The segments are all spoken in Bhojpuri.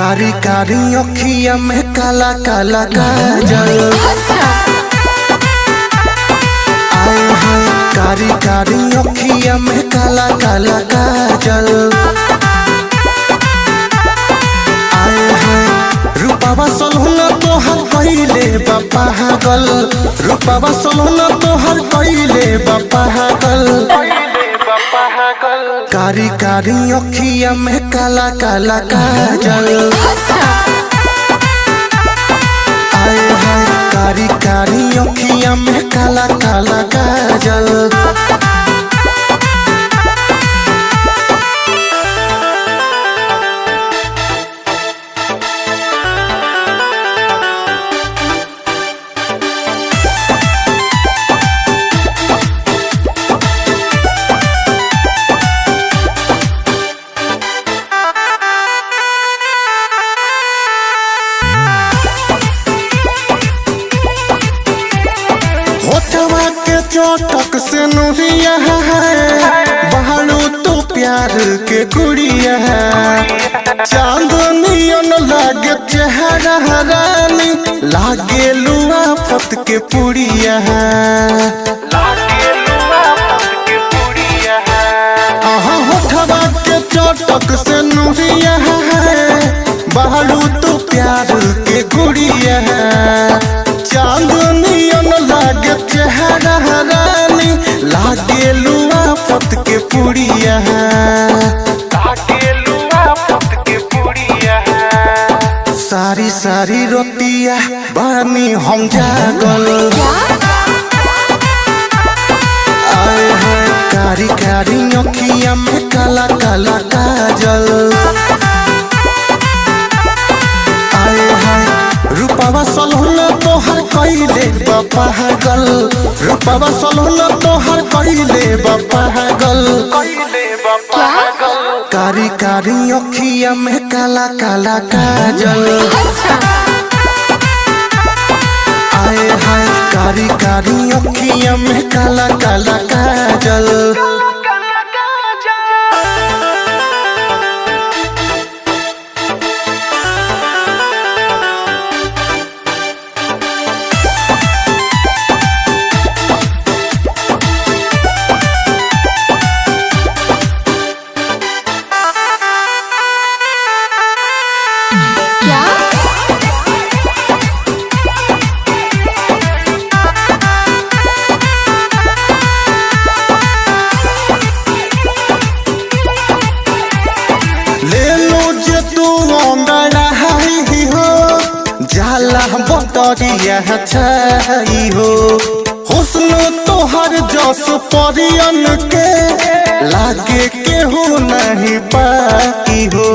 कारी कारी अखिया में काला काला काजल। आए हाय कारी कारी अखिया में काला काला काजल। आए हाय रूपावा सलहुना तोहर कइले बा पागल। रूपावा सलहुना तोहर कइले बा पागल। कारी कारी अखिया में काला काला काजल। आए हाय कारी कारी अखिया में काला काला काजल। चोटक से नुरिया है बहारू तो प्यार के कुड़िया है। चांदनियन लागे चेहरा रानी लागे लुआ फत के पुड़िया है। होठवा के चोटक से नुरिया है बहारू तो प्यार के कुड़िया है। चांदनियन लागे चेहरा रानी लागे लुआ फत के पुड़िया है। सारी सारी रोतिया बानी हम जागल। आए हाय कारी कारी अखिया में काला काला काजल। आए हाय रूपावा सलहुना तोहर कइले बा पागल। रूपावा सलहुना तोहर कइले बा पागल। कारी कारी अखिया में काला काला काजल। आए हाय कारी कारी अखिया में काला काला काजल। बतरिया छाई हो हुस्न तोहर जस परियन के लागे केहू नहीं पाई हो।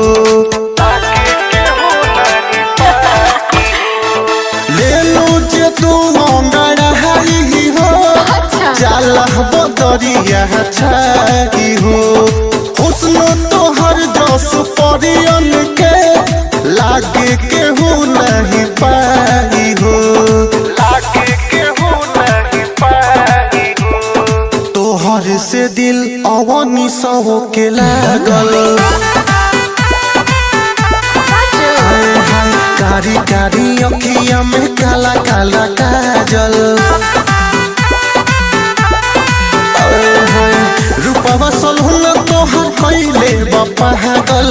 ले लो जे तू अंगड़ाई हो जाला बतरिया छाई हो हुस्न तोहर जस परियन के लागे केहू नहीं पाई हो। तोहर से दिल अवनी सहो के लागल। आए हाय कारी कारी अखिया में काला काला काजल। रूपावा सलहुना तोहर कइले बा पागल।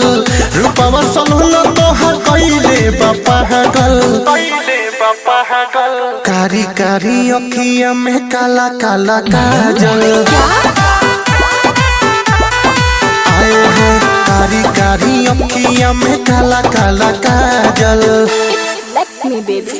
रूपावा सलहुना तोहर कइले बा पागल। कारी कारी अखिया में काला काला काजल। आए हाय कारी कारी अखिया में काला काला काजल। Let me baby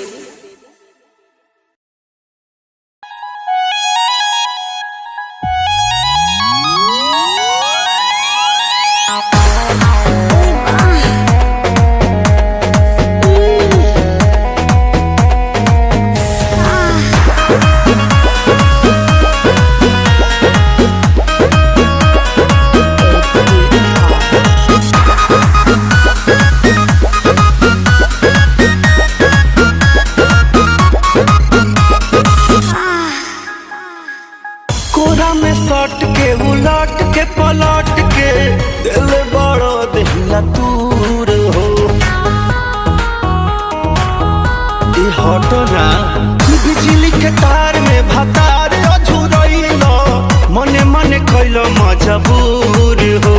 मजबूर हो।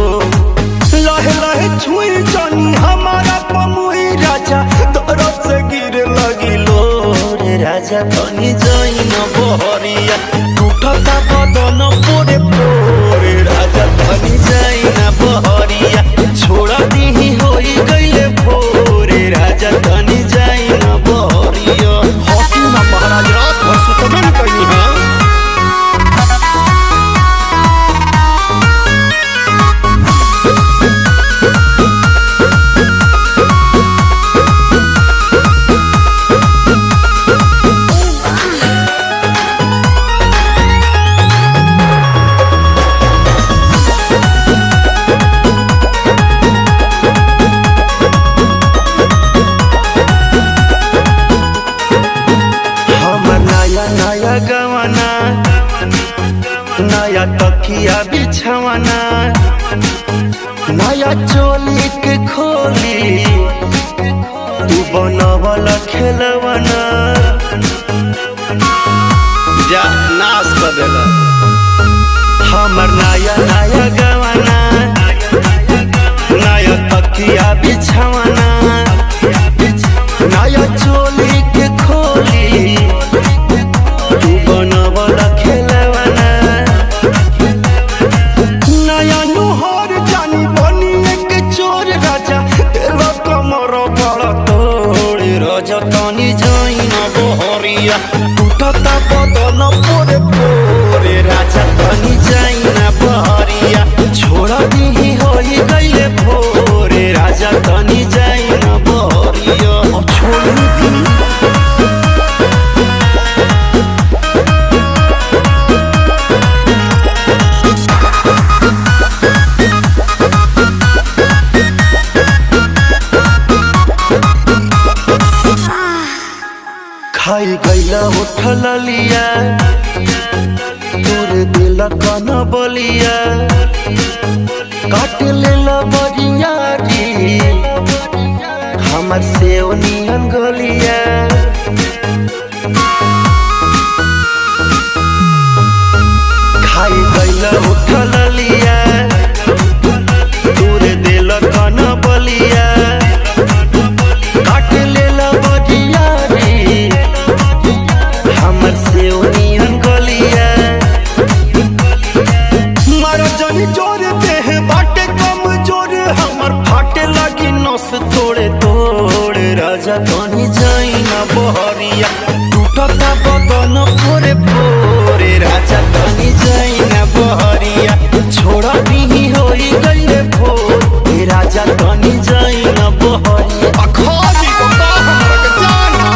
लहे लहे छुई जानी हमारा पमुई राजा, दरद से गिर लगी लोर राजा तनी जाई न बहरिया, टूटता बदन पोरे पोरे राजा तनी जाई न बहरिया, छोड़ा दी होई गईले भोरे राजा तनी जाई न बहरिया। हॉकी ना महाराज रात भर सुतबे न कहीं है। गवाना नया तकिया बिछवाना, नया चोली के खोली तू बनवल खेलवाना, जा नाश कर देला हमर नया नया गवाना, नया तकिया बिछवाना, नया चोली के खोली बनवला खेलवाना, नया नुहर जानी बनी एक चोर राजा, तेरा कमर बड़ा तोड़ राजा तनी जाई न बहरिया, टूटता बदन पोरे पोरे राजा तनी जाई न बहरिया, छोड़ा दी होई गईले भोरे राजा तनी जाई न बहरिया। अब छोड़ दी खाई गईला उठल लिया, तोर दिल कन बलिया, काट लेला बरियारी हमर से नियन गलिया, खाई गईला उठल लिया, तोर दिल कन बलिया, काट लेला बरियारी हमर से नियन गलिया, मारो जानी जोर देह बाटे कम जोर, हमर फाटे लगी नस तोड़े तोड़ राजा तनी जाई न बहरिया, टूटता बदन पोरे पोरे राजा तनी जाई न बहरिया, छोड़ा दी होई गईले भोर राजा तनी जाई न बहरिया। अखाली को का हमरा के जाना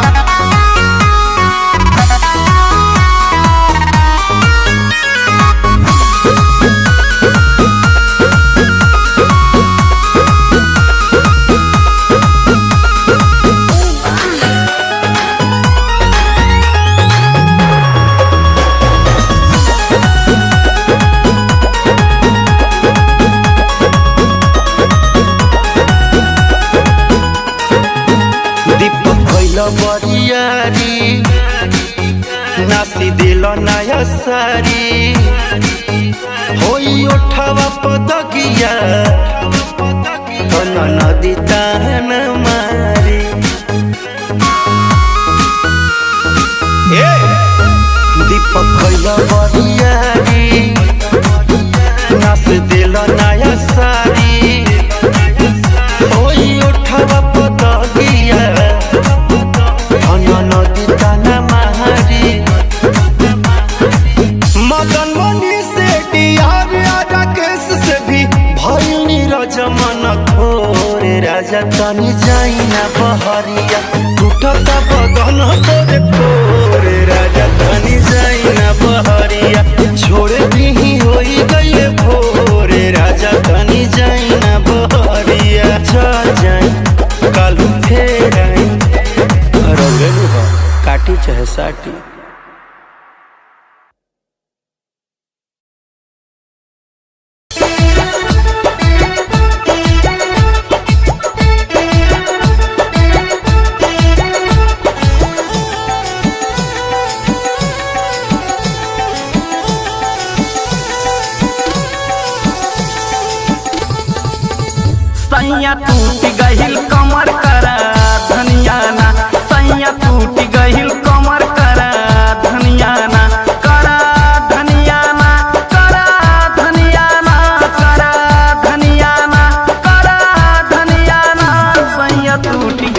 बरियारी नासी दिल नया सारी, होई उठावा पदगिया तना नदी तान मारी, दीपक कैला बरियारी नास दिल नया सारी, होई उठावा पदगिया नदी ताना मारी, मदन मनी से डियार राकेश से भी भइल नीरज मन थोर राजा तनी जाई न बहरिया, टूटता बदन पोरे पोरे राजा तनी जाई न बहरिया, छोड़ दी होई गईले भोरे राजा तनी जाई न बहरिया, चल जाई कल फेर आई काटी चाहे साटी।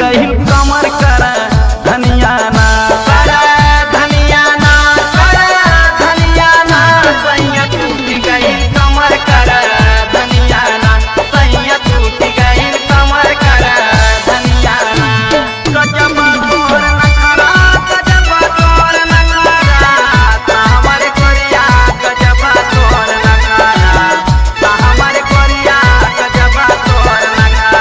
गई कमर कर धनिया ना धनिया ना धनिया ना सैया टूट गई कमर कर धनिया ना सैया टूट गई कमर कर धनिया ना गजब तोर नखरा गजब तोर नखरा हमर कोरिया गजब तोर नखरा हमर कोरिया गजब तोर नखरा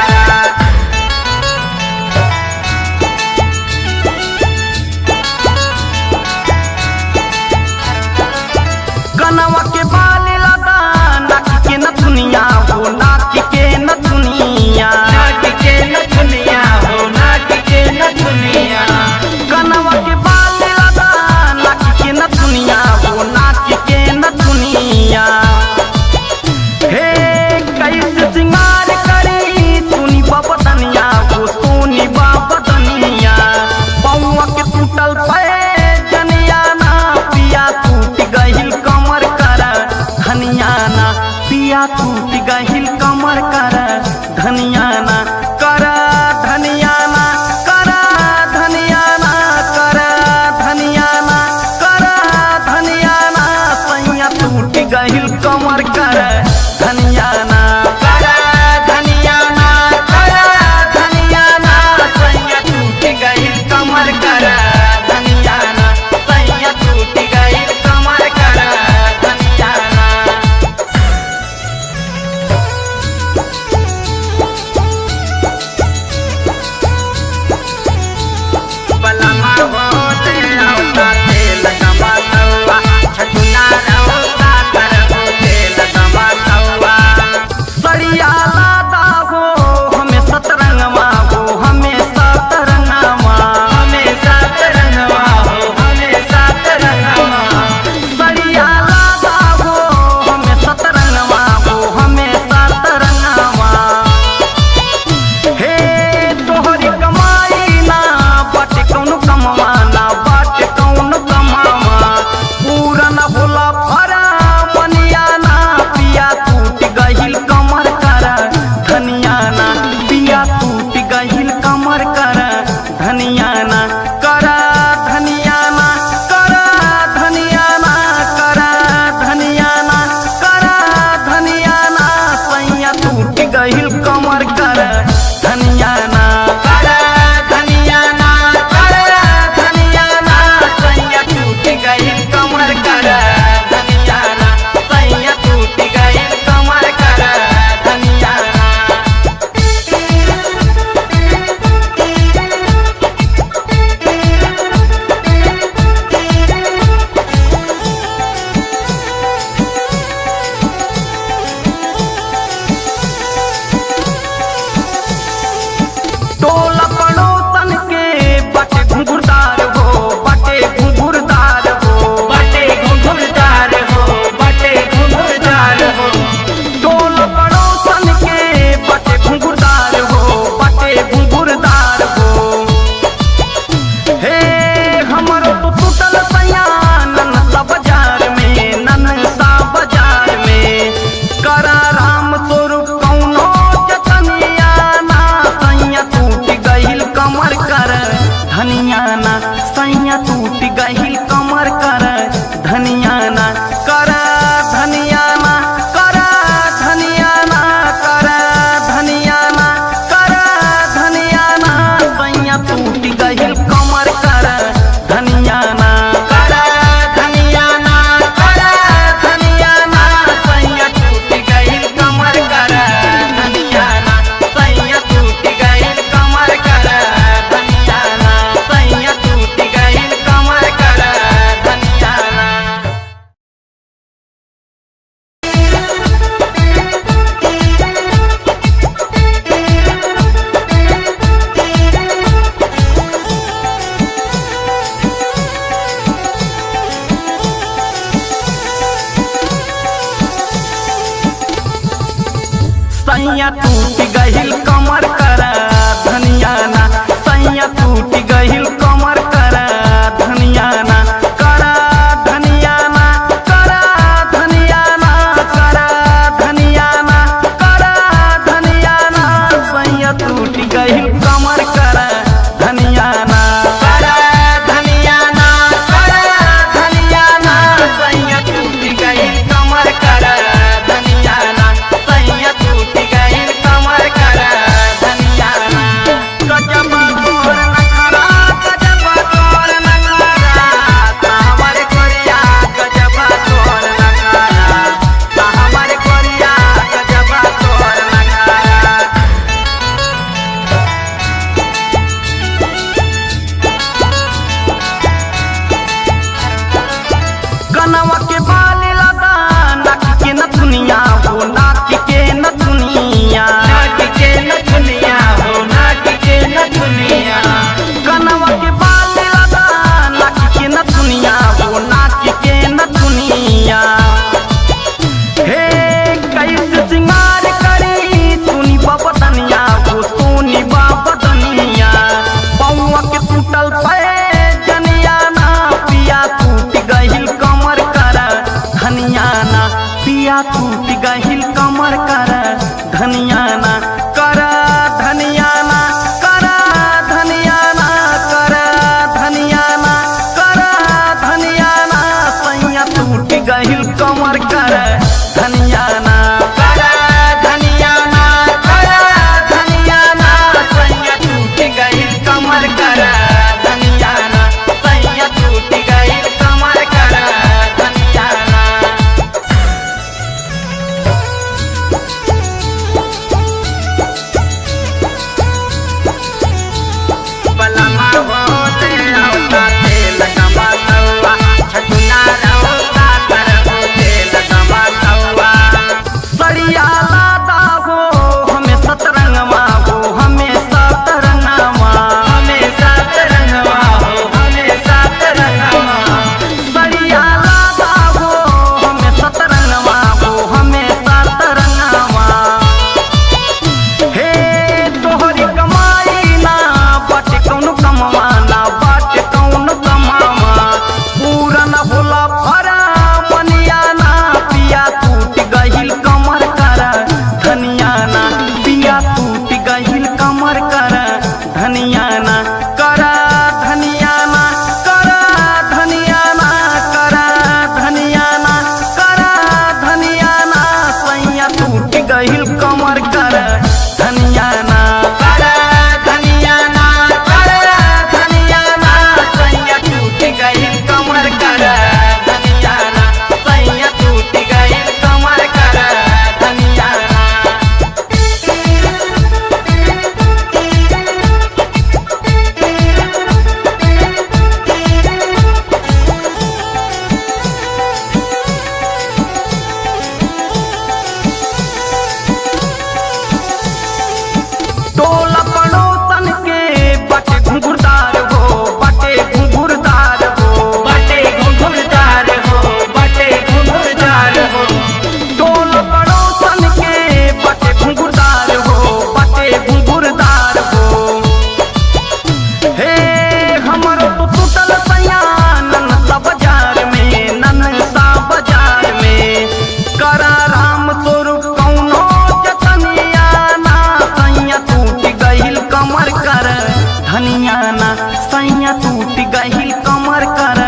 धनिया ना सैया टूट गहिल कमर कर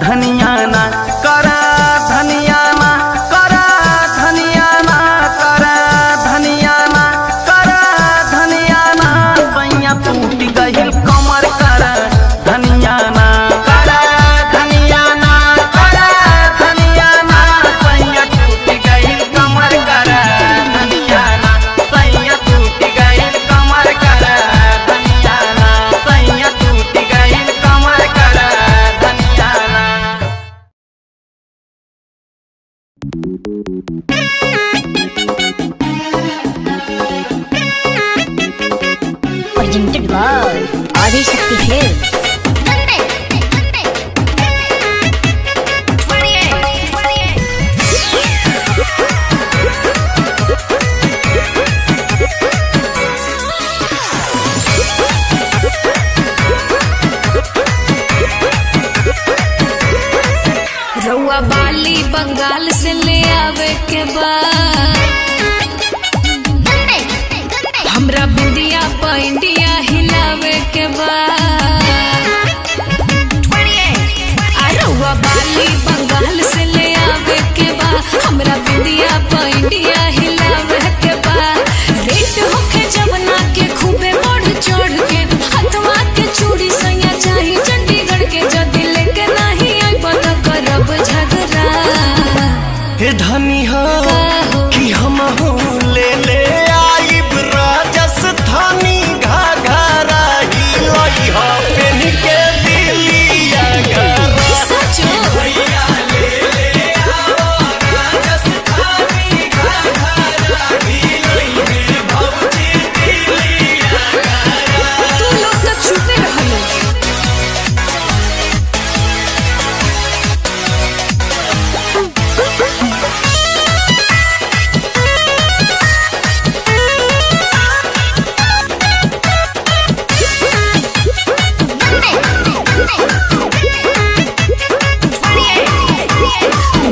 धनिया ना कर धनिया ना कर धनिया ना कर धनिया ना कर धनिया ना सैया टूट गहिल कमर कर धनिया ना कर धनिया ना कर धनिया ना सैया टूट गहिल कमर कर धनिया ना सैया टूट गहिल कमर कर धनिया ना सैया टूट गहिल कमर कर धनिया ना। Presented by Adi Shakti Films. रउआ बाली बंगाल से ले आवे के बाद हमरा बिंदिया पैंडिया हिलावे के बाद रउआ बाली बंगाल से ले आवे के बाद हमरा बिंदिया पैंडिया हिलावे के बाद रेट होके जवना के खूबे बढ़ चढ़ के हथवा के चूड़ी सैया चाही चंडीगढ़ के जदी लेके नहीं आई बता करब झगड़ा। हे धनी हो कि हम हो ले ले आइब राजस्थानी घाघरा हिलाई हो पेन के दिलिया घरा सचो भैया ले ले आओ राजस्थानी घाघरा हिलाई है भौजी दिलिया घरा। तू लोग तो छुपे रहलो।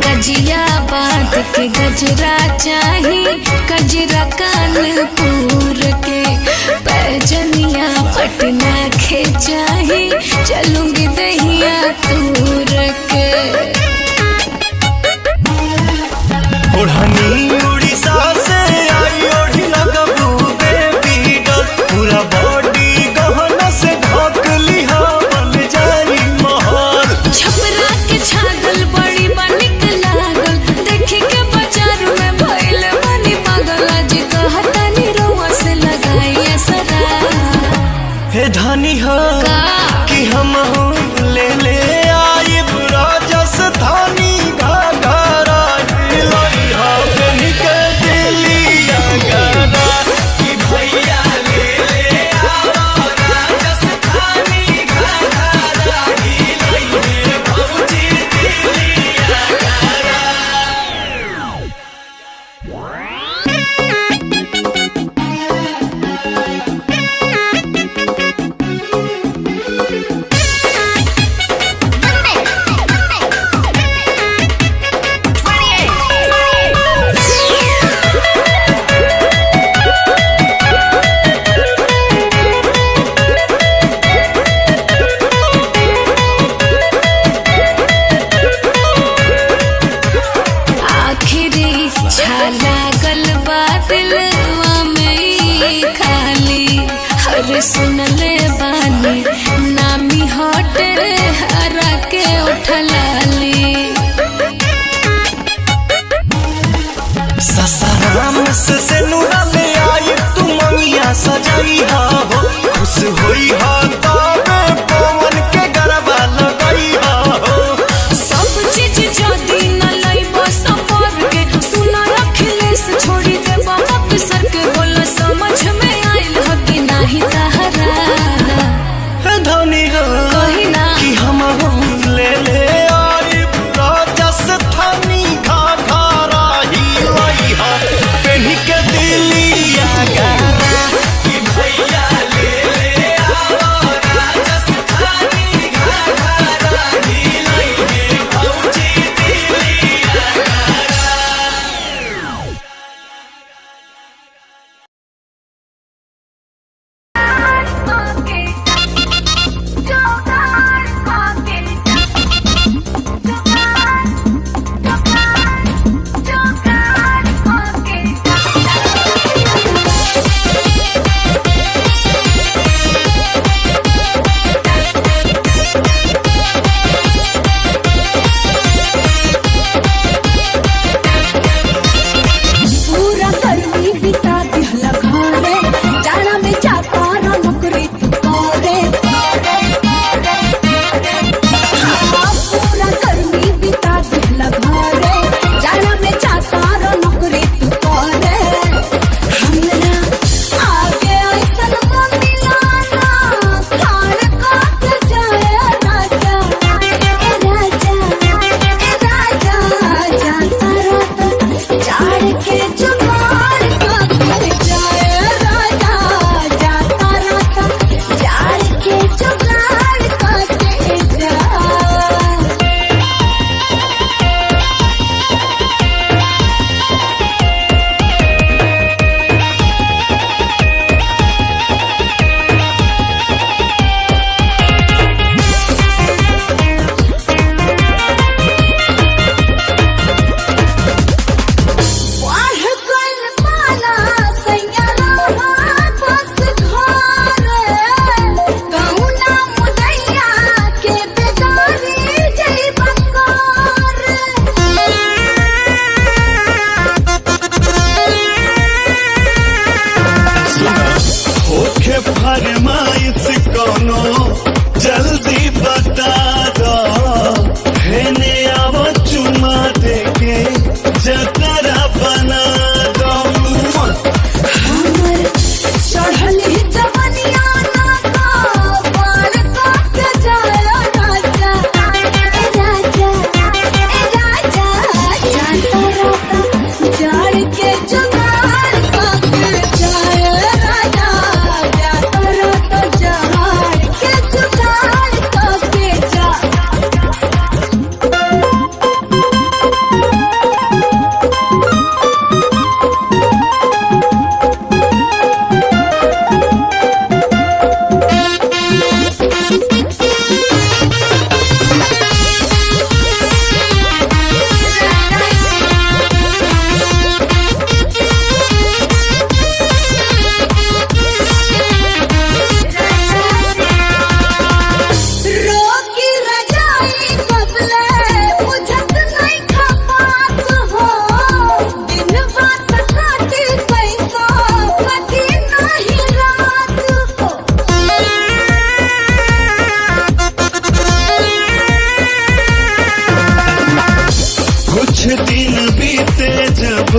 गजिया बात के गजरा चाही गजरा कानपुर के पैजनिया पटना के चाही चलूंगी दहिया तूर के ओढ़नी उड़ीसा से आई ओढ़ी लगबू बेबी डर पूरा बॉडी गहना से ढक लिहा बन जाई महल छपरा के छागल बड़ी बनिक लागल देखे के बाजार में भइल बनी पागल आज कहतानी रउआ से लगाई असरा। हे धनी हो का कि हम हो ले ले आइब राजस्थानी घाघरा हिलाई हो पेन के दिलिया घरा कि भैया ले ले आओ राजस्थानी घाघरा हिलाई है भौजी दिलिया घरा। आखिरी छाला गलबा दिलवा में ई खाली हर सुनले बानी नामी होटे हरा के उठलाली ससाराम से नूरा ले आई तू मंगिया सजाई हा हो खुश होई हा ताबे पवन के गरबा लगाई हा हो सब चीज जदी न लइबो सफर के सुना अखिलेश छोड़ी दे बाबा पिसर के बोल समझ में आइल ह कि नाही तहरा हे धनी हो कही ना कि हम हो ले ले आई राजस्थानी घाघरा हिलाई हा पेन के दिलिया घरा कि भैया ले ले आओ मिस कोनो जल्दी बता दो हेने आवो चुमा देके जतरा बना दो चढ़ली जवनिया ना का पार का के जाया राजा राजा राजा जाड़ के जुगाड़ का के जाया राजा जाड़ के जुगाड़ का के जा रोकी रजाई बबले बुझत नहीं खपात हो दिन बात काटी पैसा कटी नहीं रात हो कुछ दिन बीते जब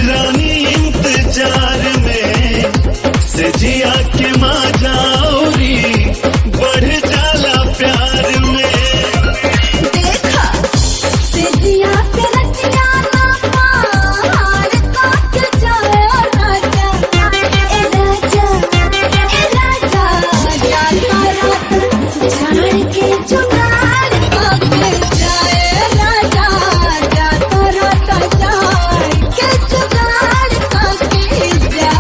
रानी इंतजार में सजिया के माजाउरी बढ़ जाला प्यार में देखा सिजिया पे रतिया ना पार का के जाया राजा ए राजा जाता रात झाड़ के जुगाड़ का के जाया राजा जाता रात झाड़ के जुगाड़ का के जा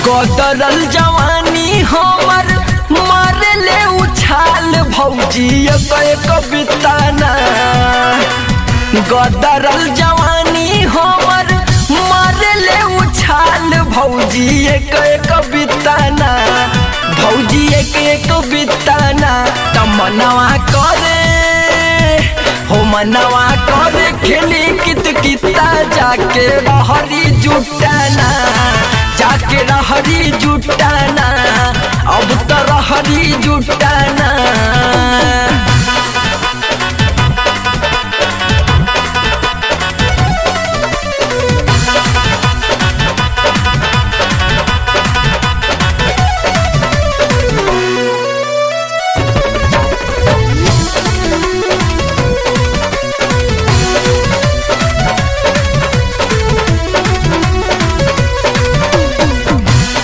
गदरल जवानी हमर मारे ले उछाल भौजी एक बिताना गदरल जवानी हमर मारे ले उछाल भौजी एक बिताना भौजी एक बिताना तमनवा करे हो मनवा करे खेली कित किता जाके रहरी जुटाना जाके रहरी जुटाना अब तो रहरी जुटाना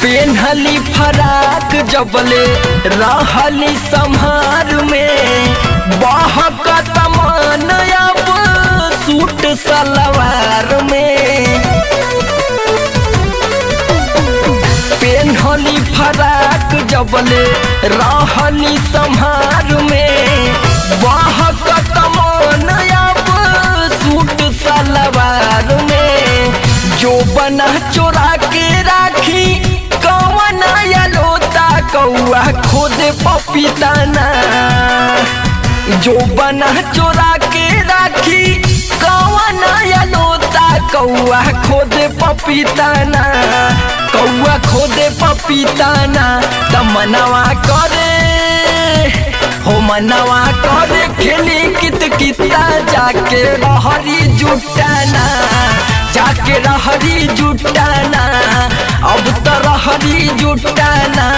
पेन्हली फराक जबले रहली संहार में बहकत मन अब सूट सलवार में पेन्हली फराक जबले रहली संहार में बहकत मन अब सूट सलवार में जो बना चोरा के राखी कौन लोता कौआ खुद पपीताना जो बना चोरा के राखी कौन लोता कौआ खुद पपीताना कौआ खुद पपीताना तमनवा करे हो मनवा करे खेली कित किता जाके रहरी जुटाना जाके रहरी जुटाना अब तो रहरी जुटाना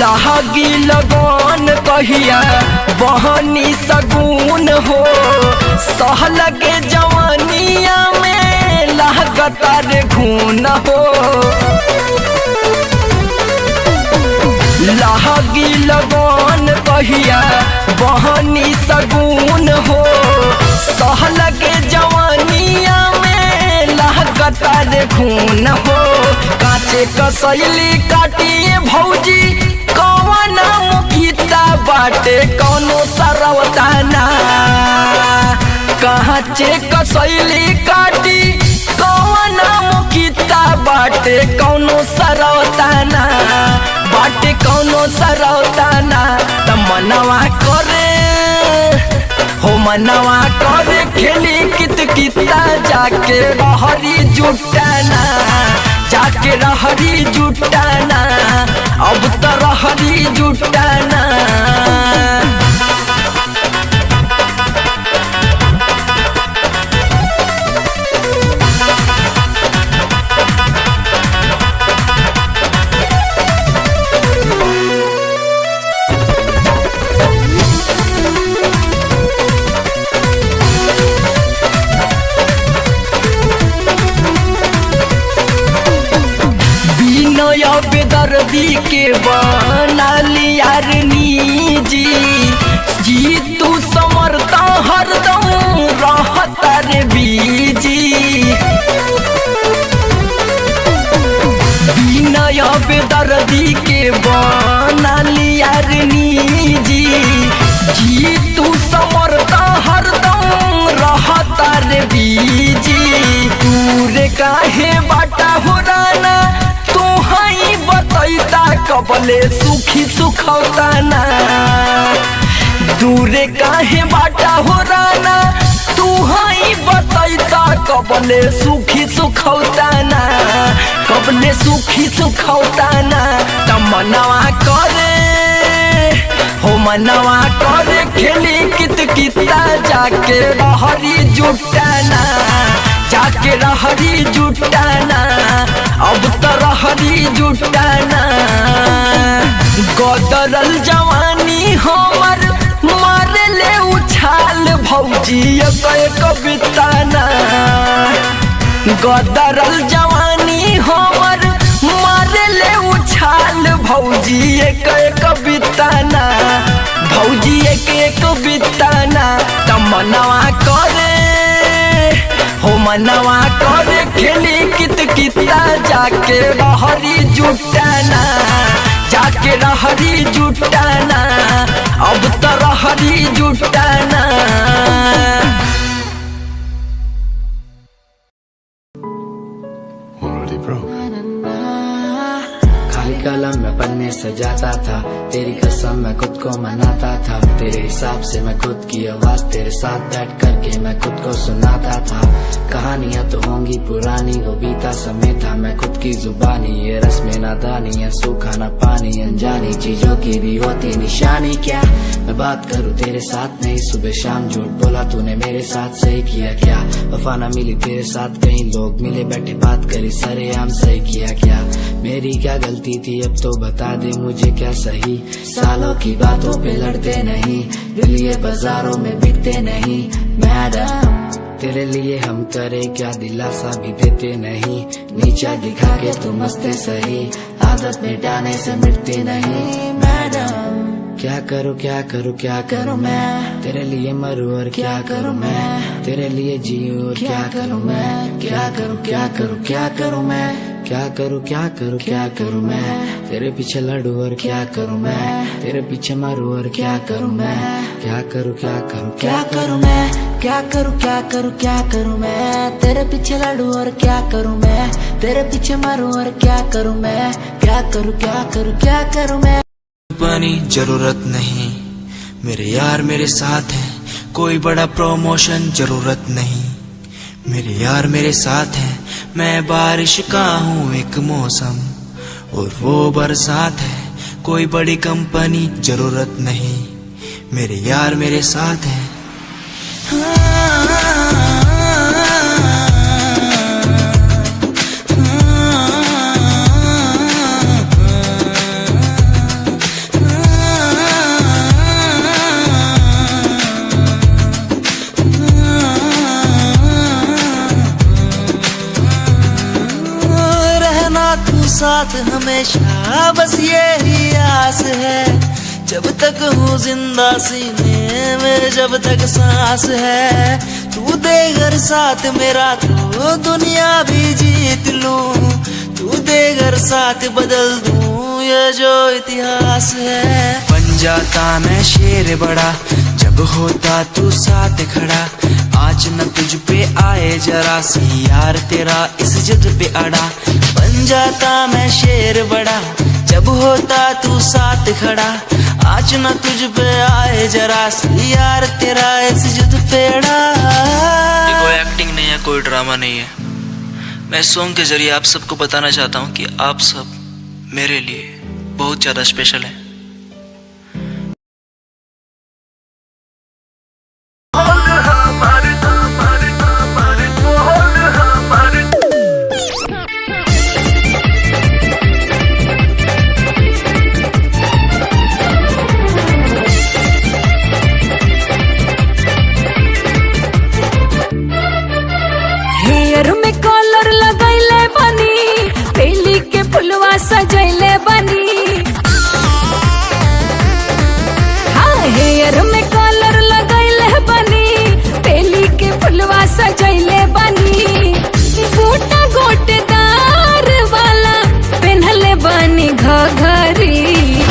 लागी लगन कहिया बहनी सगुन हो सहल के जवानिया में लागता रे खून हो लागी लगन कहिया बहनी सगुन हो सहल के जवानिया में लागता रे खून हो काचे कसैली काटिए भौजी कौन मुखिता बाटे कौनो सरवताना काचे कसैली काटी कौन मुखिता बाटे कौनो सरवताना बाटे कौनो सरवताना त मनवा करे हो मनवा करे खेली कित किता जाके रहरी जुटाना जाके रहरी जुटाना अब तो रहरी जुटाना बेदर्दी के बना लिया जी जी तू समरता हरदम रहता रे बीजी बिनय बेदर्दी के बना लिया जी जी तू समरता हरदम रहता रे बीजी दूर काहे बाटा हो राना बतैता कबले सुखी सुखौताना दूरे काहे बाटा हो राना तू हई बतैता कबले सुखी सुखौताना कबले सुखी सुखौताना त मनवा करे हो मनवा करे खेली कित किता जाके रहरी जुटाना जाके रहरी जुटाना अब तो रहरी जुटाना गदरल जवानी हमर मारे ले उछाल भौजी एक बिताना गदरल जवानी हमर मारे ले उछाल भौजी एक बिताना भौजी एक बिताना त मनवा करे हो मनवा करे खेली कित किता जाके रहरी जुटाना जाके रहरी जुटाना अब तो रहरी जुटाना कलम में पन्ने सजाता था तेरी कसम मैं खुद को मनाता था तेरे हिसाब से मैं खुद की आवाज तेरे साथ बैठ करके मैं खुद को सुनाता था कहानियां तो होंगी पुरानी वो बीता समय था मैं खुद की जुबानी ये रस्में नादानी है सूखा ना पानी अनजानी चीजों की भी होती निशानी क्या मैं बात करूं तेरे साथ नहीं सुबह शाम झूठ बोला तूने मेरे साथ सही किया क्या वफा ना मिली तेरे साथ कहीं लोग मिले बैठे बात करी सरेआम सही किया क्या मेरी क्या गलती थी अब तो बता दे मुझे क्या सही सालों की बातों पे लड़ते नहीं दिल ये बाजारों में बिकते नहीं मैडम तेरे लिए हम करे क्या दिलासा भी देते नहीं नीचा दिखा के तुम मस्ते सही आदत मिटाने से मिटती नहीं मैडम क्या करूँ क्या करूँ मैं तेरे लिए मरूं और क्या करूँ मैं तेरे लिए जीऊं और क्या करूँ मैं क्या करूँ मैं क्या करूँ मैं तेरे पीछे लड़ूं और क्या करूँ मैं तेरे पीछे मरूं और क्या करूँ मैं क्या करूँ मैं क्या करूँ मैं तेरे पीछे लड़ूं और क्या करूँ मैं तेरे पीछे मरूं और क्या करूँ मैं क्या करूँ मैं बनी जरूरत नहीं मेरे यार मेरे साथ हैं कोई बड़ा प्रमोशन जरूरत नहीं मेरे यार मेरे साथ हैं मैं बारिश का हूँ एक मौसम और वो बरसात है कोई बड़ी कंपनी जरूरत नहीं मेरे यार मेरे साथ हैं साथ हमेशा, बस यही आस है। जब तक हूँ जिंदा सीने में, जब तक सांस है, तू दे घर साथ मेरा तो दुनिया भी जीत लूं। तू दे घर साथ बदल दूं ये जो इतिहास है। बन जाता मैं शेर बड़ा जब होता तू साथ खड़ा। आज न तुझ पे आए जरा सी यार तेरा इस जिद पे अड़ा। बन जाता मैं शेर बड़ा जब होता तू साथ खड़ा। आज न तुझ पे आए जरा सी यार तेरा इस जिद पे अड़ा। ये कोई एक्टिंग नहीं है, कोई ड्रामा नहीं है। मैं सॉन्ग के जरिए आप सबको बताना चाहता हूँ कि आप सब मेरे लिए बहुत ज्यादा स्पेशल है। हेयर में कॉलर लगैले बनी, बेली के फुलवा सजैले बनी। हाँ, हेयर में कॉलर लगैले बनी, बेली के फुलवा सजैले बनी। बूटा गोटेदार वाला पहनले बनी घघरी।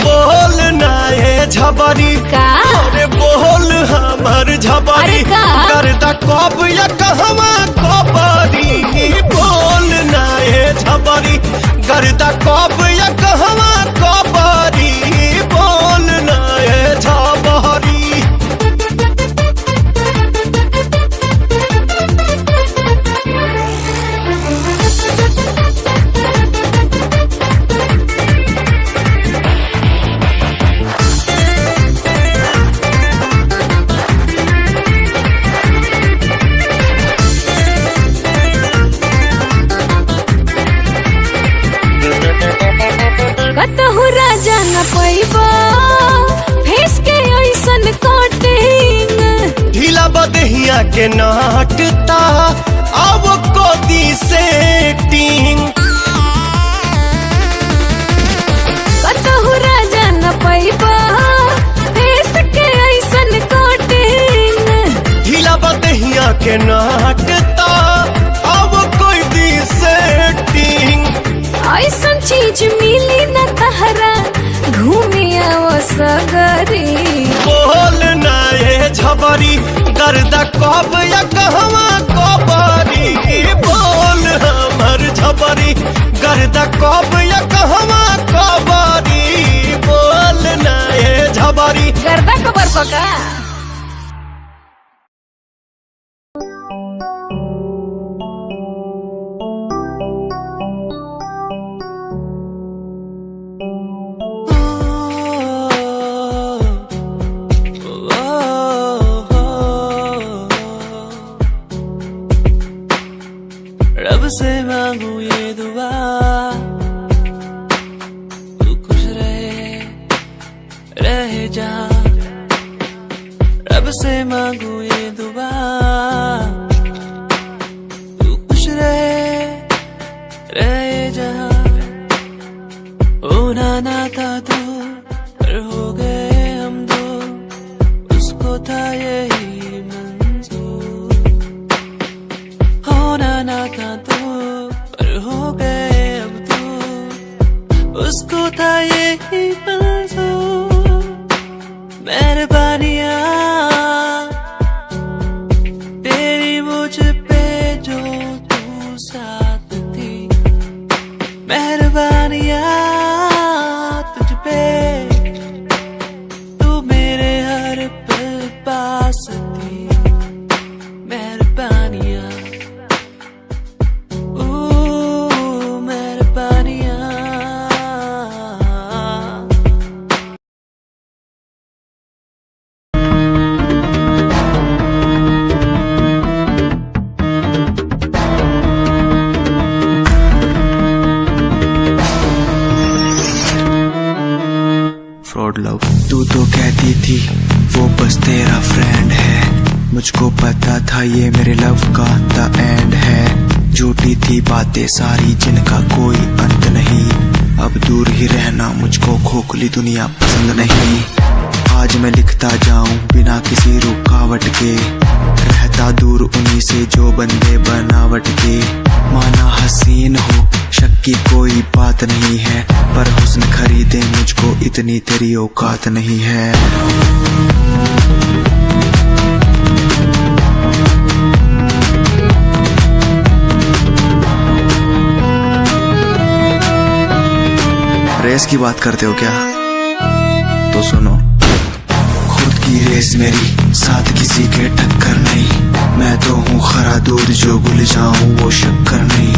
बोल ना ये झबरी का? अरे बोल हमर झबरी। अरे का? करता कब या कहवा कबरी। बोल ना ये झबरी करता कब या कहवा कबरी। बोल ना ये झबरी। कतहु राजा न पैबा फेस के ऐसन कटिंग। ढीला बदहिया के नाटता अब कोदी सेटिंग। कतहु राजा न पैबा फेस के ऐसन कटिंग। ढीला बदहिया के नाटता अब कोई दी सेटिंग। ऐसन चीज मिली न तहरा घूमे आओ सगरी। बोल ना ये झबरी गर्दा कब या कहवा कबरी। बोल हमर झबरी गर्दा कब या कहवा कबरी। बोल ना ये झबरी। गर्दा खबर पका। रब से मांगू ये दुआ तू खुश रहे जा। रब से मांगू ये दुआ तू खुश रहे जा। होना ना था तू पर हो गए हम दो, उसको था यही मंजूर। होना ना था तू पर हो गए अब तू, उसको था यही मंजूर। मेहरबानियाँ तेरी मुझ पे जो तू साथ थी। मेहरबानियाँ तुझ पे तू मेरे हर पल पास थी। मेहरबानियाँ मेहरबानियाँ। फ्रॉड लव तू तो कहती थी वो बस तेरा फ्रेंड है। मुझको पता था ये मेरे लव का द एंड है। झूठी थी बातें सारी जिनका कोई अंत नहीं। अब दूर ही रहना मुझको खोखली दुनिया पसंद नहीं। आज मैं लिखता जाऊं बिना किसी रुकावट के, रहता दूर उन्हीं से जो बंदे बनावट के। माना हसीन हो शक की कोई बात नहीं है, पर हुस्न खरीदे मुझको इतनी तेरी औकात नहीं है। रेस की बात करते हो क्या? तो सुनो, खुद की रेस मेरी साथ किसी के टक्कर नहीं। मैं तो हूँ खरा दूध जो भूल जाऊं वो शक्कर नहीं।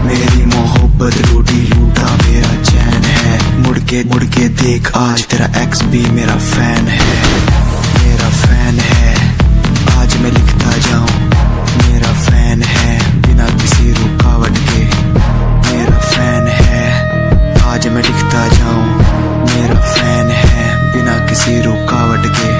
मेरी मोहब्बत लूटी लूटा मेरा चैन है। मुड़ के देख आज तेरा एक्स भी मेरा फैन है, मेरा फैन है। आज मैं लिखता जाऊं मेरा फैन है, बिना किसी रुकावट के मेरा फैन है। आज मैं लिखता जाऊं मेरा फैन है, बिना किसी रुकावट के।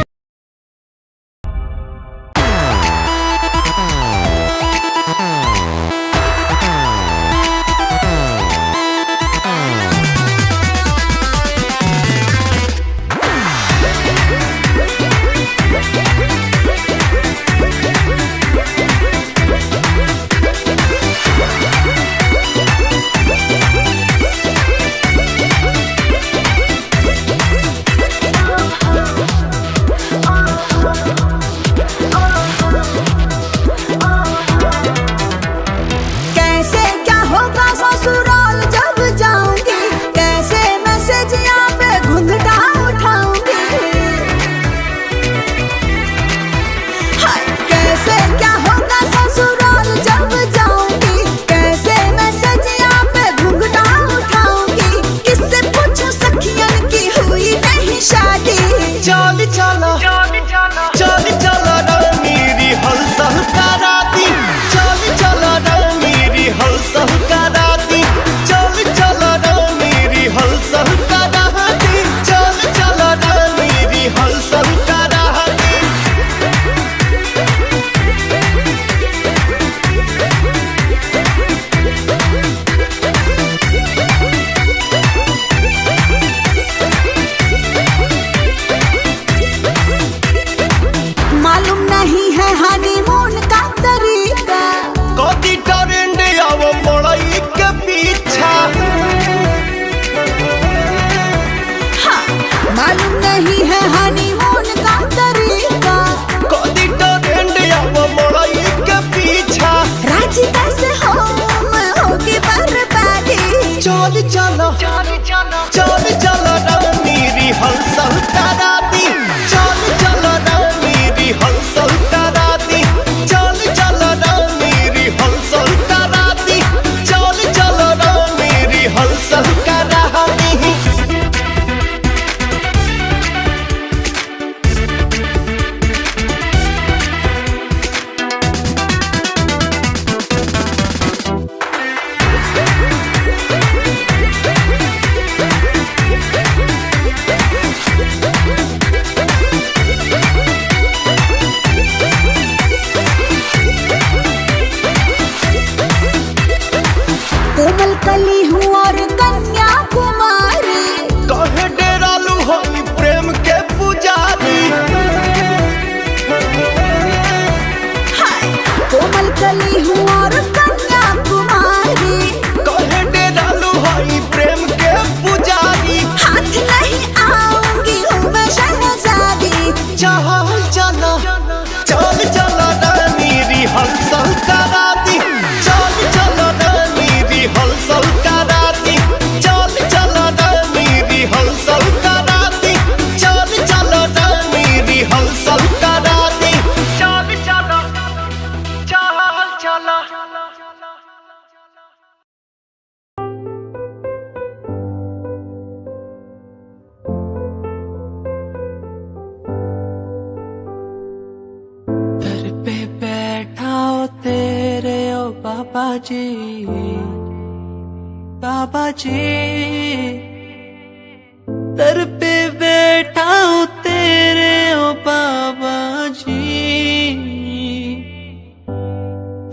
बाबा जी दर पे बैठा हूँ तेरे ओ बाबा जी,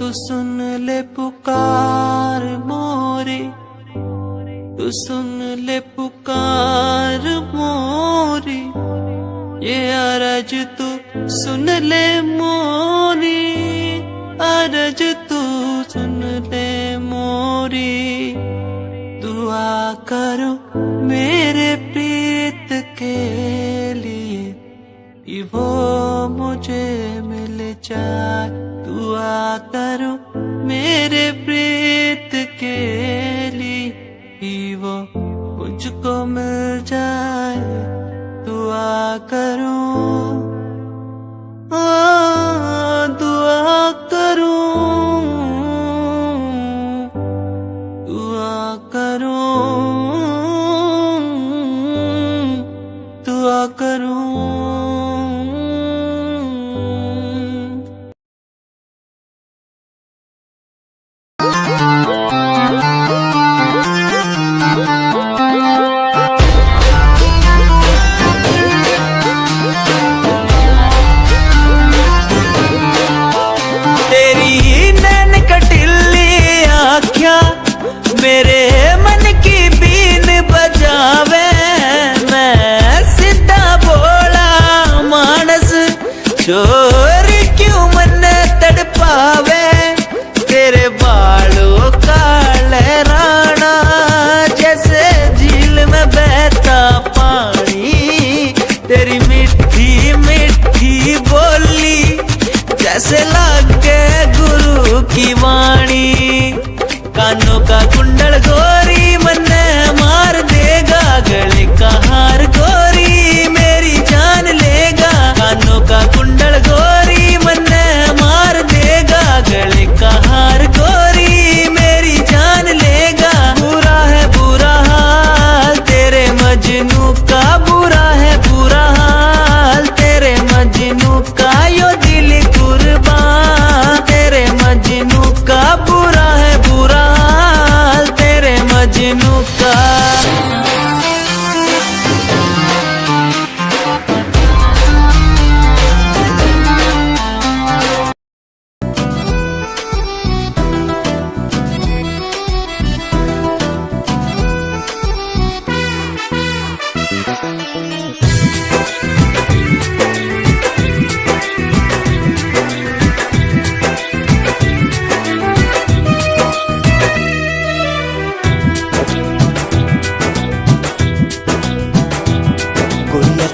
तू सुन ले पुकार मोरी, तू सुन ले पुकार मोरी, ये अरज तू सुन ले मोरी, अरज तू सुन ले मोरी। दुआ करो मेरे प्रीत के लिए कि वो मुझे मिल जाए। दुआ करो मेरे प्रीत के लिए कि वो मुझको मिल जाए। दुआ करो, दुआ करो, दुआ करो, दुआ करो। मेरे मन की बीन बजावे, मैं सीधा बोला मानस, चोर क्यों मन तड़पावे। तेरे बालों का लहराना जैसे झील में बहता पानी, तेरी मीठी मीठी बोली जैसे लागे गुरु की वाणी। कानों का कुंडल गोरी मन मार देगा, गले का हार गोरी मेरी जान लेगा। कानों का कुंडल गोरी मन मार देगा, गले का हार गोरी मेरी जान लेगा। बुरा है बुरा हाल तेरे मजनू का, बुरा है बुरा हाल तेरे मजनू का, यो दिल कुर्बान तेरे मजनू का। बुरा है बुरा हाल तेरे मजनू का।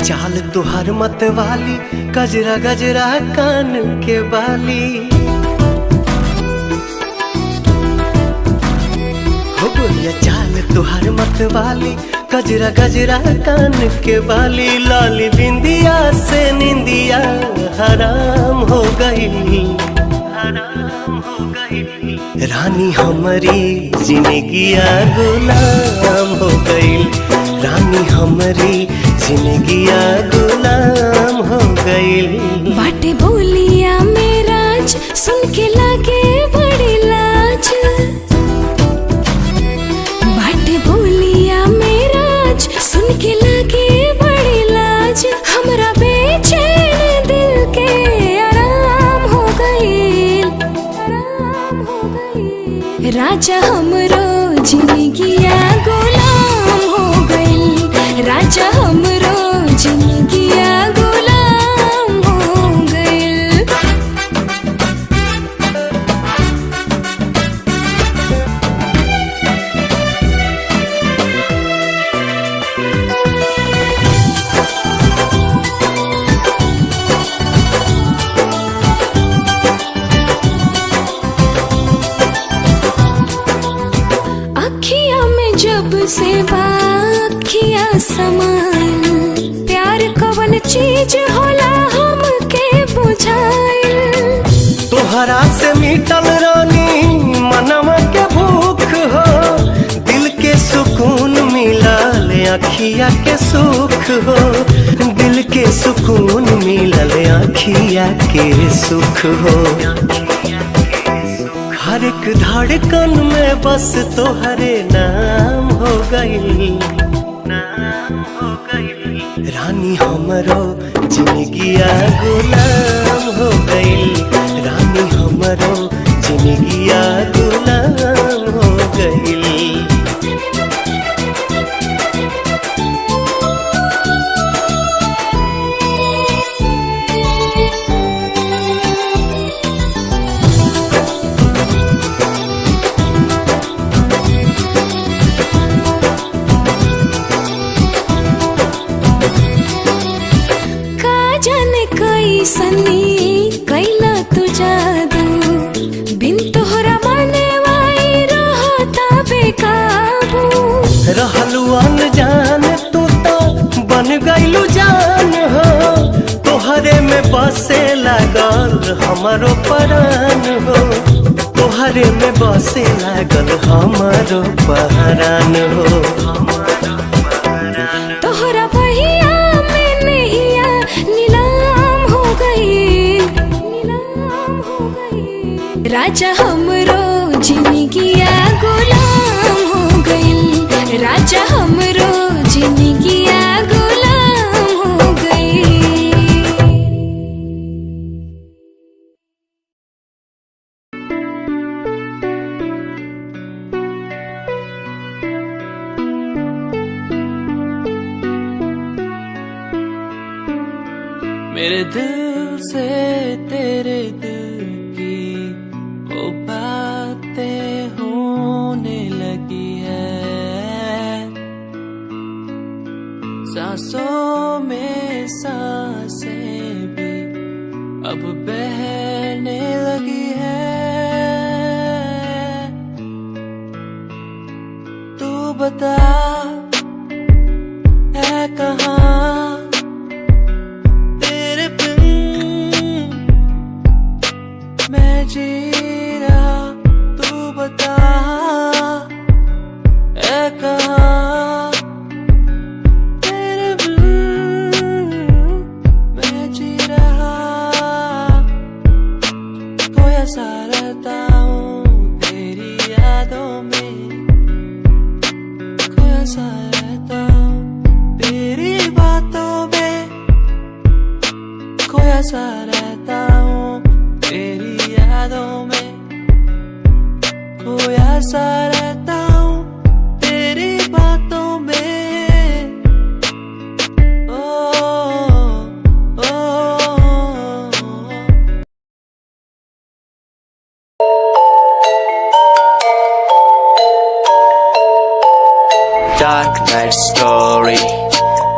चाल तुहार मत वाली, गजरा गजरा कान के बाली। हो गोरिया चाल तुहार मत वाली, गजरा गजरा कान के बाली। लाली बिंदिया से निंदिया हराम हो गई, हराम हो गई। रानी हमारी जिंदगिया गुलाम हो गई, रानी हमारी जिंदगिया गुलाम हो गई। बाटे बोलिया मेराज सुन के लागे बड़ी लाज, बाटे बोलिया मेराज सुन के लागे बड़ी लाज। हमरा बेचैन दिल के आराम हो गई, आराम हो गई। राजा हमरो जिंदगिया गुलाम हो गई, राजा हमरो जिंदगिया गुलाम हो गइल। अखियां में जब से बाखिया समाइल, प्यार कवन चीज होला हमके बुझाइल। तोहरा से मिटल रानी मनवा के भूख हो, दिल के सुकून मिलल अखिया के सुख हो, दिल के सुकून मिलल अखिया के सुख हो। हर एक धड़कन में बस तोहरे नाम हो गई, नाम हो गई। रानी हमरो जिंदगिया गुलाम हो गई, रानी हमरो जिंदगिया गुलाम हो गई। सनी कैला तू जादू बिन तोहरा माने वाई रहता बेकाबू। रहलू अनजान तू तो बन गईलू जान हो, तोहरे में बसे लागल हमारो परान हो, तोहरे में बसे लागल हमारो परान हो। तोहरा बहिया में नैया नीलाम हो गई, नीलाम हो गई। राजा हमरो जिंदगिया गुलाम हो गई, राजा हमरो जिंदगिया गुलाम हो गई। मेरे दिल से तेरे दिल की वो बातें होने लगी है, सांसों में सांसें भी अब बहने लगी है। तू बता है कहाँ मैं जी रहा, तू बता है कहाँ तेरे बिन मैं जी रहा। खोया सा रहता हूँ तेरी यादों में, खोया सा रहता हूँ तेरी बातों में, खोया सा रहता हूँ तेरी यादों में, खोया सा रहता हूँ तेरी बातों में। ओ, ओ, Dark night story,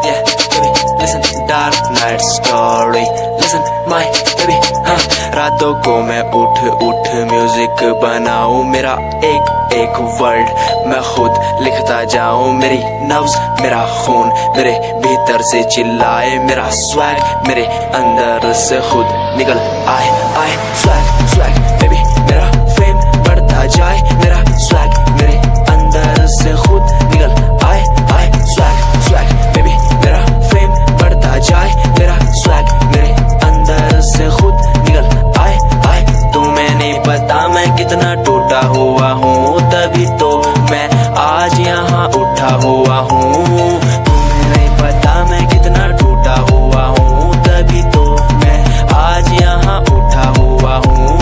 yeah, baby, listen, dark night story, listen, my baby, हाँ। रातों को मैं उठ उठ म्यूजिक बनाऊं, मेरा एक एक वर्ड मैं खुद लिखता जाऊं। मेरी नब्ज मेरा खून मेरे भीतर से चिल्लाए, मेरा स्वैग मेरे अंदर से खुद निकल आए आए। स्वैग स्वैग बेबी मेरा फेम बढ़ता जाए, मेरा स्वैग मेरे अंदर से खुद निकल आए आए। स्वैग स्वैग बेबी मेरा फेम बढ़ता जाए, मेरा स्वैग मेरे अंदर से खुद निकल आए आए। तुम्हें नहीं पता मैं कितना टूटा हुआ हूँ, तभी तो मैं आज यहाँ उठा हुआ हूँ। तुम्हें नहीं पता मैं कितना टूटा हुआ हूँ, तभी तो मैं आज यहाँ उठा हुआ हूँ।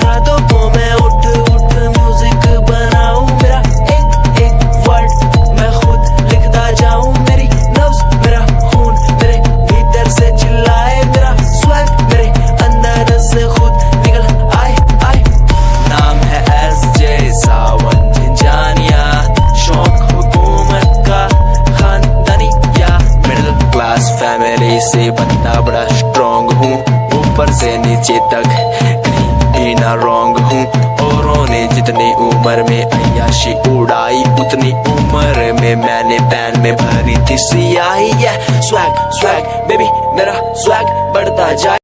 रातों को मैं उठ उठ म्यूजिक बनाऊं, मेरा एक एक वर्ड मैं खुद लिखता जाऊं। मेरी नब्ज मेरा खून मेरे भीतर से चिल्लाए, मेरा स्वैग मेरे अंदर से खुद निकल आए आए। नाम है SJ सावन झिंझानिया, शौक हुकूमत का खानदानी या मिडिल क्लास फैमिली से बंदा बड़ा स्ट्रॉन्ग हूँ, ऊपर से नीचे तक कहीं भी ना रॉन्ग हूँ। औरों ने जितनी उम्र में अय्याशी उड़ाई, उतनी उम्र में मैंने पैन में भरी थी सियाही। स्वैग स्वैग बेबी मेरा स्वैग बढ़ता जाए।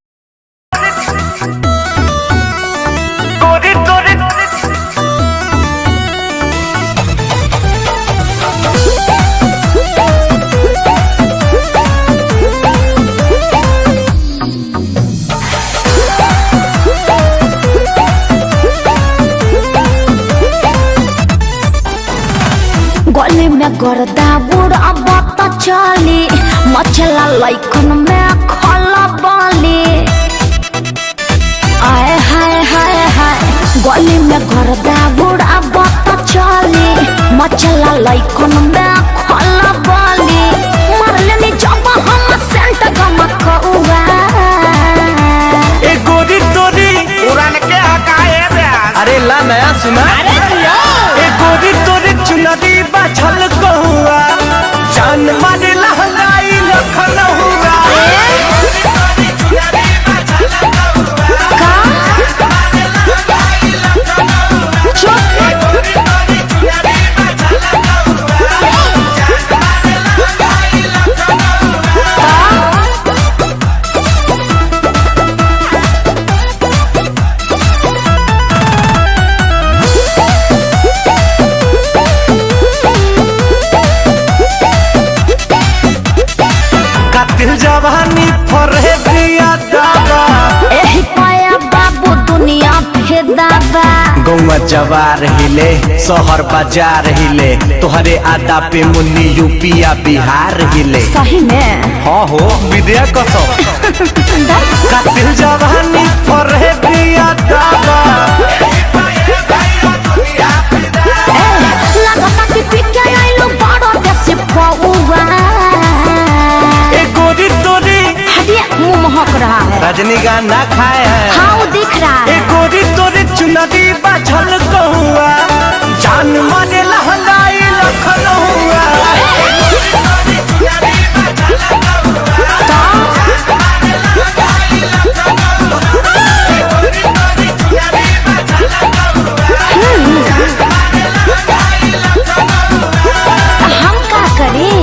गली में गर्दा बुढ़ा बात चली, मचला लैकन में खला बाली। आए हाय हाय हाय, गली अगला नया सुना। गोरी तोरी चुनरी बाछल कहुआ जान मारे लहंगाई लखन हुआ। जवानी फरे दिया दावा एही पाया बाबू दुनिया फेदाबा। गौवा जवार हिले शहर बाजार हिले तोहरे आदा पे मुन्नी यूपिया बिहार हिले। सही में हाँ हो विद्या कसम कातिल जवानी फरे दिया दावा। लगता कि पिके आइलो बड़ो देसी पौवा। गोरी तोरी मुंह महक रहा है। रजनीगंधा खाए हैं। हाँ वो दिख रहा है। गोरी तोरी चुनरी बाछल कहुआ जान मारे लहंगाई लखन हुआ। हम क्या करें?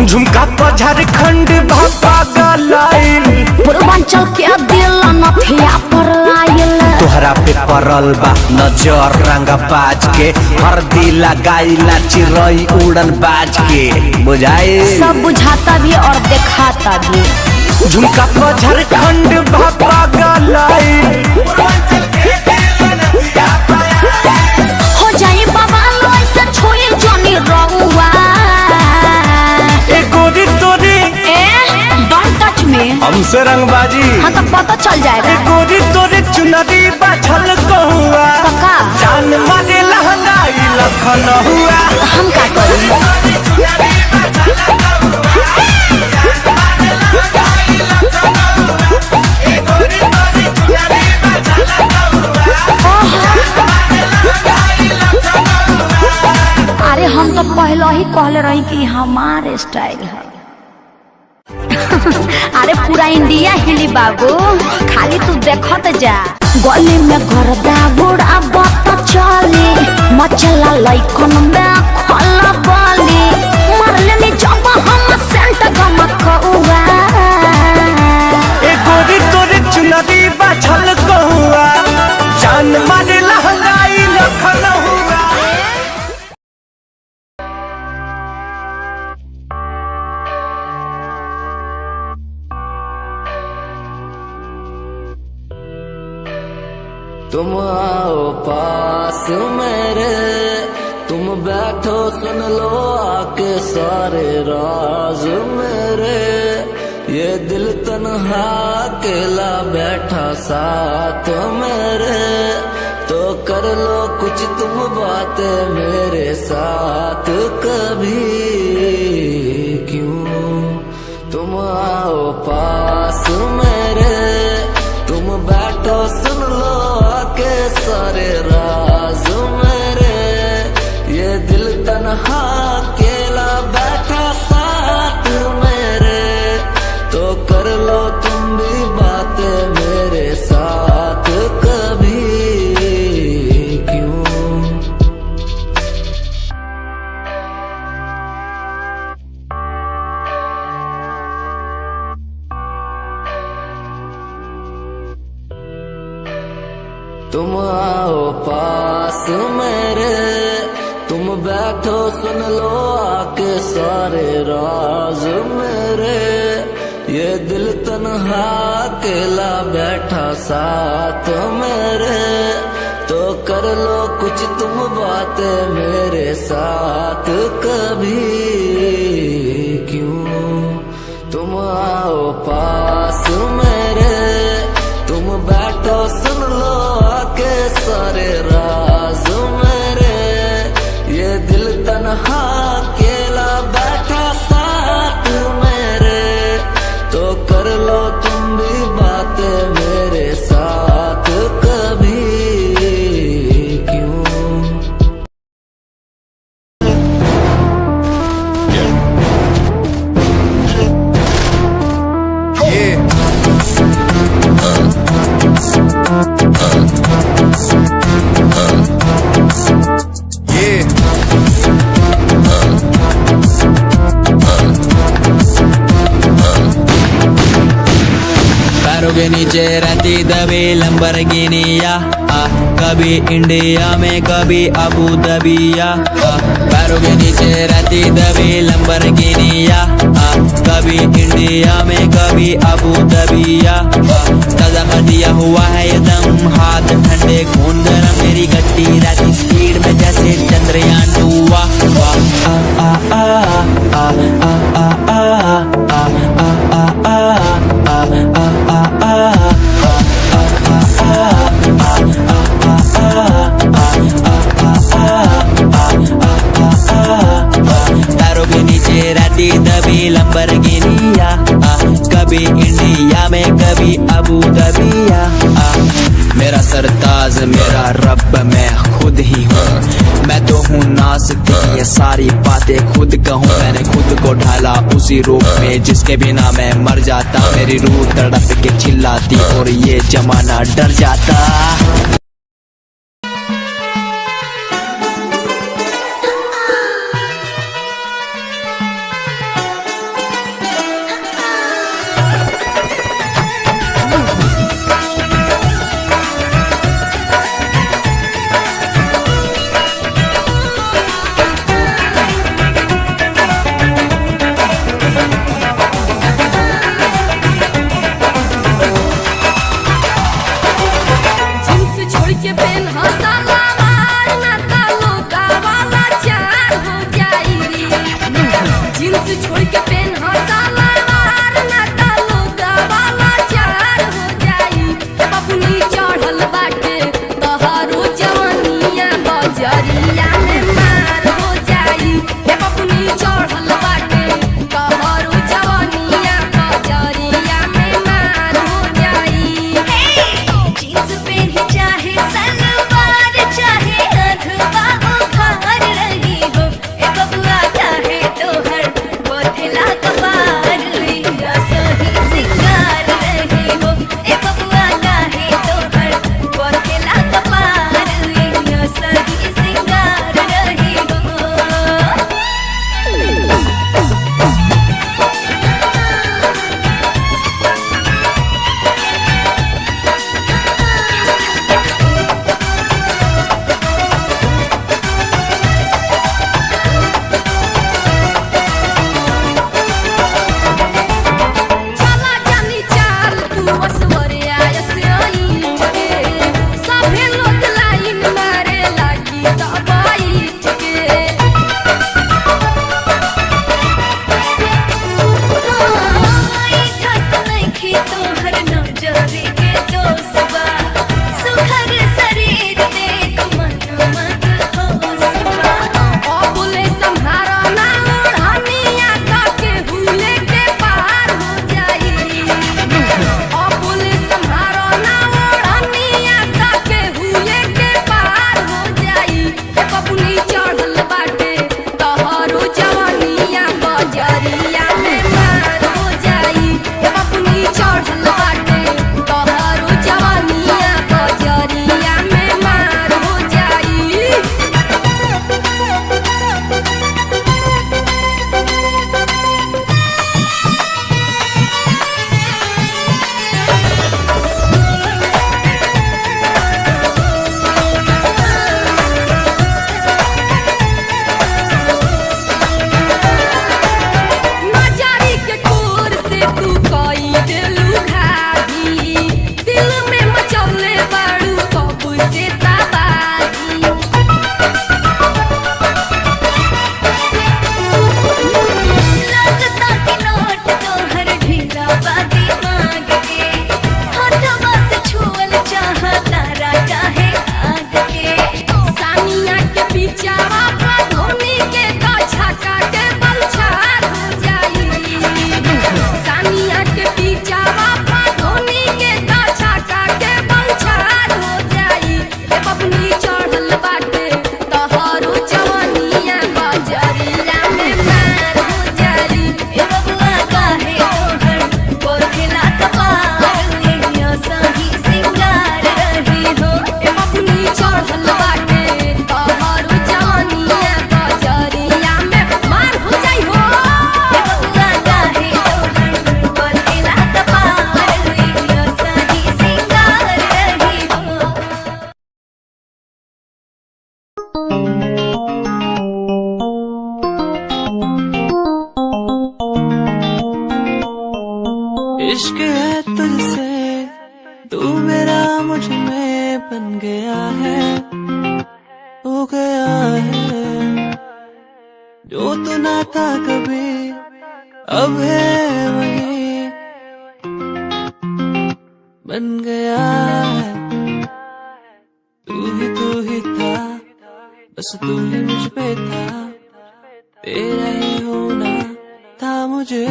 झुमका पर झारखंड भापा गलाइल पूर्वांचल के दिल नथिया पर आयल। तोहरा पे पड़ल बा नजर रंगा बाज के हरदी लगाइला चिरई उड़न बाज के बुझाए। सब बुझाता भी और दिखाता भी। झुमका पर झारखंड भापा गलाइल हो जाए बाबा लोई से छोई जानी रहुआ। गोरी तोरी डोंट टच मी। हमसे रंगबाजी हाँ तो पता चल जाएगा। गोरी तोरी चुनरी बाछल कहुआ कका जान मारे लहंगाई लखन हुआ। हम क्या करें? अरे हम तो पहले ही कहले रही कि हमारे स्टाइल है। अरे पूरा इंडिया हिली बाबू खाली तू देखत जा। गली में गर्दा बुढ़ा बता चली मचला लइकन में खला बाली मरले में जब हम सेंट गमकौआ। गोरी तोरी चुनरी बाछल कहुआ जान मारे लहंगाई लखन हुआ। तुम आओ पास मेरे तुम बैठो सुन लो आके सारे राज मेरे। ये दिल तन्हा अकेला बैठा साथ मेरे तो कर लो कुछ तुम बातें मेरे साथ कभी क्यों। तुम आओ पास मेरे तुम बैठो सुन लो आके सारे राज मेरे। ये दिल तन्हा अकेला बैठा साथ मेरे तो कर लो तुम भी बातें मेरे साथ कभी क्यों। तुम आओ पास मेरे तुम बैठो सुन लो आके सारे राज मेरे। ये दिल तन्हा अकेला बैठा साथ मेरे तो कर लो कुछ तुम बातें मेरे साथ कभी क्यों। तुम आओ पास मेरे तुम बैठो सुन लो आके सारे राज मेरे। के नीचे रहती दबी लंबरगिनिया, कभी इंडिया में कभी अबू दबिया। पैरों के नीचे रहती दबी लंबरगिनिया, कभी इंडिया में कभी अबू दबिया। ताजा कर दिया हुआ है ये दम, हाथ ठंडे खून गरम, मेरी गट्टी रहती स्पीड में जैसे चंद्रयान 2। पैरों के नीचे रहती दबी लंबरगिनिया, कभी इंडिया में कभी अबू दबिया। मेरा सरताज मेरा रब मैं खुद ही हूँ, मैं तो हूँ नासिक, ये सारी बातें खुद कहूँ। मैंने खुद को ढाला उसी रूप में जिसके बिना मैं मर जाता। मेरी रूह तड़प के चिल्लाती और ये जमाना डर जाता। जींस छोड़ इश्क है तुझसे, तू मेरा मुझ में बन गया है, हो गया है। जो तू ना था कभी अब है वही बन गया है। तू ही था, बस तू ही मुझ पे था, तेरा ही होना था मुझे।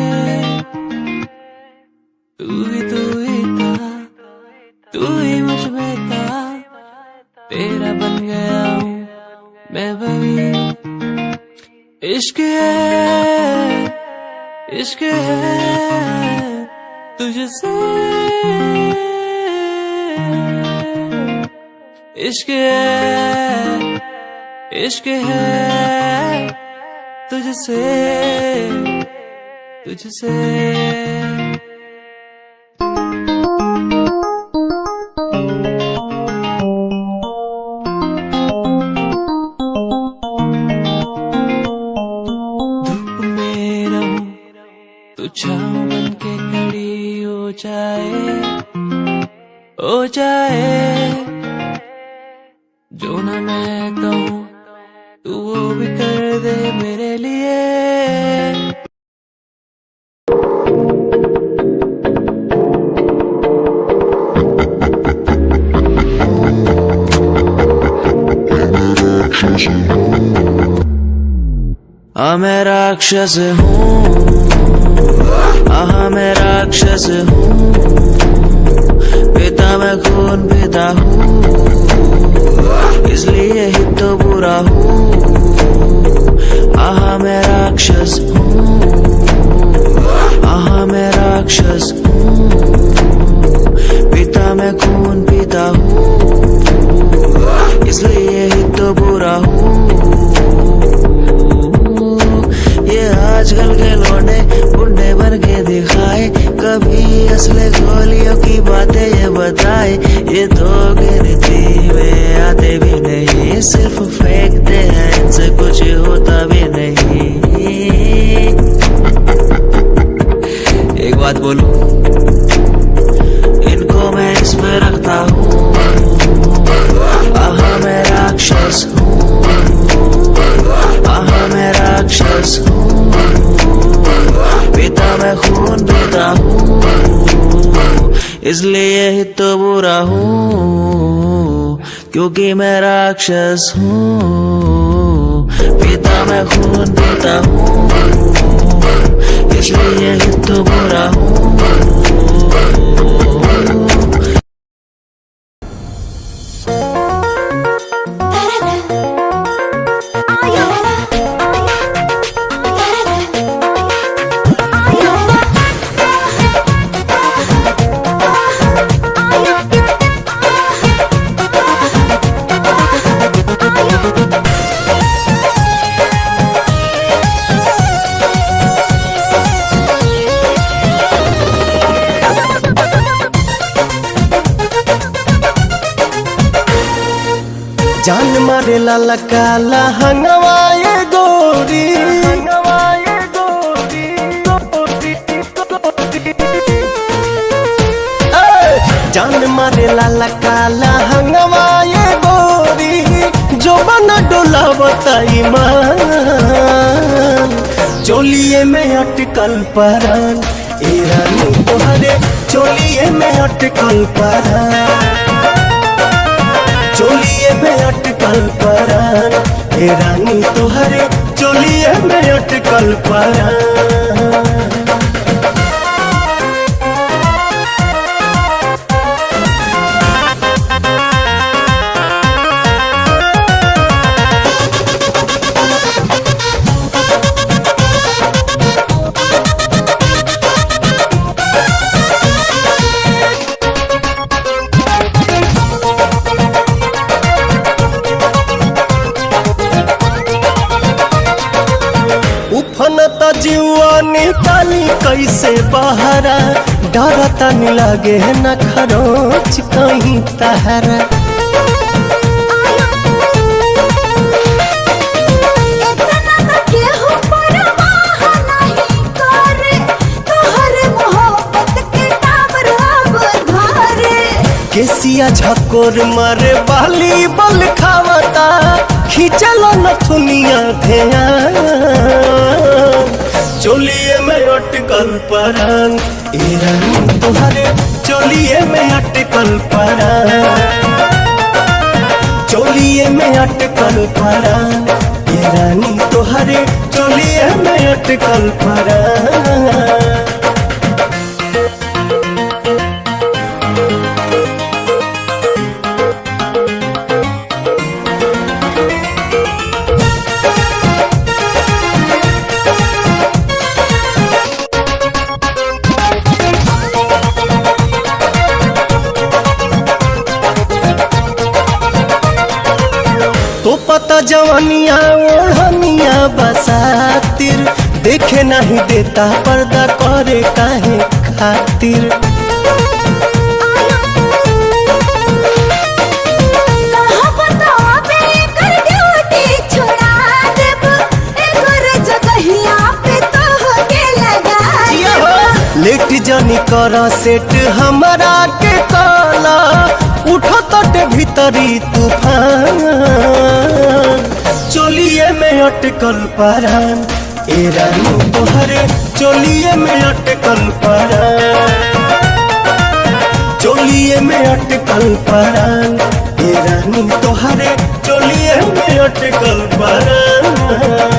तू ही था, तू ही मुझ में था, तेरा बन गया हूँ मैं वही। इश्क है, इश्क है तुझसे, इश्क है, इश्क है तुझसे, तुझसे। धूप में रहूं तू छाँव बन के खड़ी हो जाए, हो जाए। जो ना मैं कहूँ तू वो भी कर दे मेरे लिए। मैं राक्षस हूँ, मैं राक्षस हूँ, पिता मैं खून पिता हूँ, इसलिए ही तो बुरा हूँ। मैं राक्षस हूँ, मैं राक्षस हूँ, पिता मैं खून पिता हूँ, इसलिए ही तो बुरा हूँ। ये आजकल के लौंडे बुंडे बन के दिखाए, कभी असले गोलियों की बातें ये बताए। ये तो गिनती में आते भी नहीं, सिर्फ फेंकते हैं, इनसे कुछ होता भी नहीं। एक बात बोलूं, इनको मैं इस पे रखता हूँ। मैं राक्षस हूँ, मैं राक्षस हूँ, पिता मैं खून पीता हूँ, इसलिए ही तो बुरा हूँ, क्योंकि मैं राक्षस हूँ। पिता मैं खून पीता हूँ, इसलिए ही तो बुरा हूँ। जान मारे लाला काला हंगवाए गोरी, जान मारे लाला काला हंगवाए गोरी, जो बना डोला बताई मान, चोलिए में अटकल परान, ए रानी तोहरे चोलिए में अटकल परान, चोलिए में अटकल परान, हे रानी तोहरे चोलिए में अटकल परान। उफनता जीवा निकाली कैसे बहरा, डरता नहीं लागे न खरोच कहीं तहरा। केहू परवाह नहीं करे, तोहरे मोहब्बत के अखिया झकोर मारे बाली बल खावता खींचल नथुनिया ध्यान चोलिए में अटकल परान ए रानी तोहरे चोलिए में अटकल परान चोलिए में अटकल परान ए रानी तोहरे चोलिए में अटकल परान तो पता जवानिया ओढ़निया बसातिर देखे नहीं देता पर्दा करे काहे खातिर लेट जानी करा सेट हमारा के काला उठो तट भीतरी तूफान चोलिए में अटकल परान ए रानी तोहरे चोलिए में अटकल परान चोलिए में अटकल परान ए रानी तोहरे चोलिए में अटकल परान